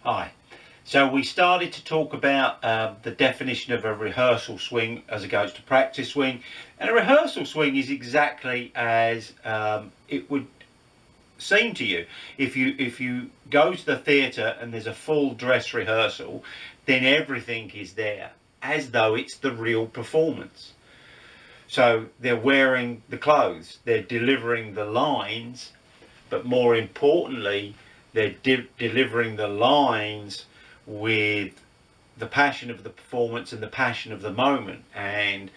Hi. So we started to talk about the definition of a rehearsal swing as opposed to practice swing, and a rehearsal swing is exactly as it would seem to you. If you go to the theatre and there's a full dress rehearsal, then everything is there as though it's the real performance. So they're wearing the clothes, they're delivering the lines, but more importantly, they're delivering the lines with the passion of the performance and the passion of the moment, and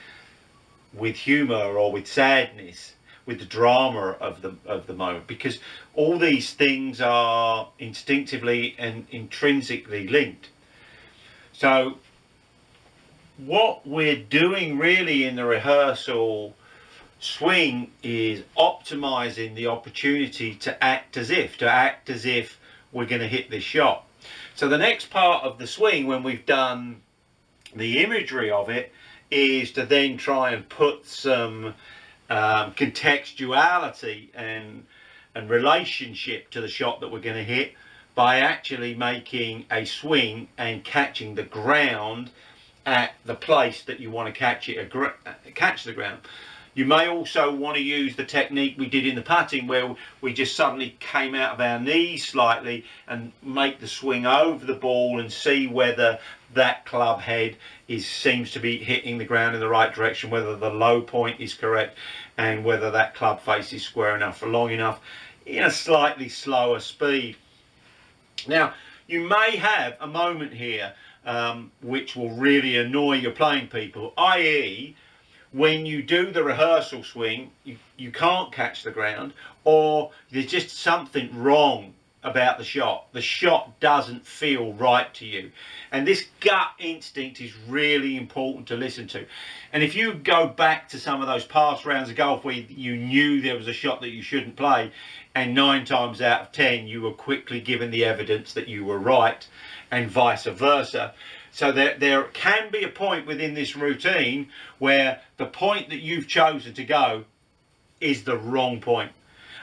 with humor or with sadness, with the drama of the moment, because all these things are instinctively and intrinsically linked. So what we're doing really in the rehearsal swing is optimizing the opportunity to act as if we're going to hit this shot. So the next part of the swing, when we've done the imagery of it, is to then try and put some contextuality and relationship to the shot that we're going to hit by actually making a swing and catching the ground at the place that you want to catch the ground. You may also want to use the technique we did in the putting, where we just suddenly came out of our knees slightly and make the swing over the ball and see whether that club head seems to be hitting the ground in the right direction, whether the low point is correct, and whether that club face is square enough for long enough in a slightly slower speed. Now, you may have a moment here which will really annoy your playing people, i.e. when you do the rehearsal swing, you can't catch the ground, or there's just something wrong about the shot. The shot doesn't feel right to you. And this gut instinct is really important to listen to. And if you go back to some of those past rounds of golf where you knew there was a shot that you shouldn't play, and 9 times out of 10 you were quickly given the evidence that you were right, and vice versa. So there can be a point within this routine where the point that you've chosen to go is the wrong point.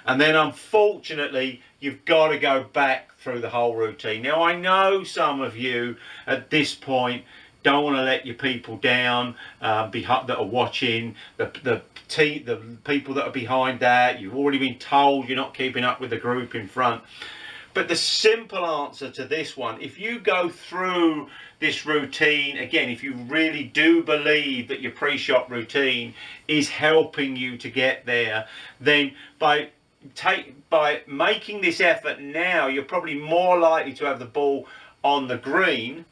And then unfortunately, you've got to go back through the whole routine. Now, I know some of you at this point don't want to let your people down that are watching, the people that are behind that. You've already been told you're not keeping up with the group in front. But the simple answer to this one, if you go through this routine, again, if you really do believe that your pre-shot routine is helping you to get there, then by making this effort now, you're probably more likely to have the ball on the green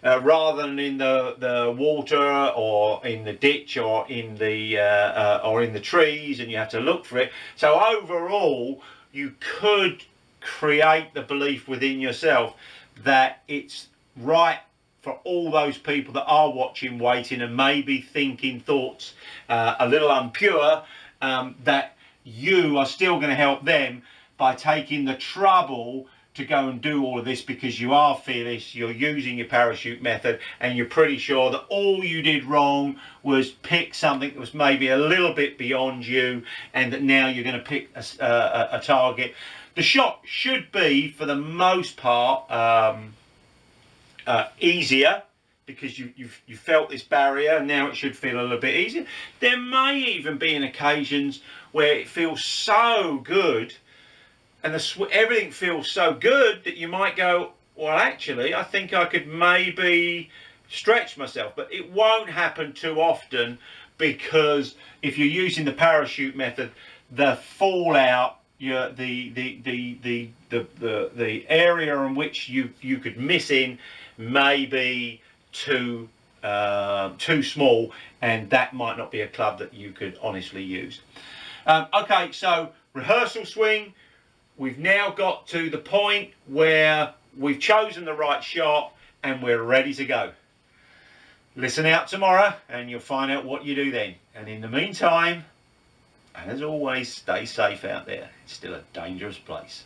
rather than in the water or in the ditch or in the trees, and you have to look for it. So overall, you could create the belief within yourself that it's right for all those people that are watching, waiting, and maybe thinking thoughts a little impure, that you are still going to help them by taking the trouble to go and do all of this, because you are fearless, you're using your parachute method, and you're pretty sure that all you did wrong was pick something that was maybe a little bit beyond you, and that now you're going to pick a target. The shot should be, for the most part, easier, because you felt this barrier, and now it should feel a little bit easier. There may even be occasions where it feels so good, and everything feels so good, that you might go, well, actually, I think I could maybe stretch myself. But it won't happen too often, because if you're using the parachute method, the fallout, the area in which you could miss in may be too small, and that might not be a club that you could honestly use. Okay, so rehearsal swing, we've now got to the point where we've chosen the right shot and we're ready to go. Listen out tomorrow and you'll find out what you do then. And in the meantime, as always, stay safe out there. It's still a dangerous place.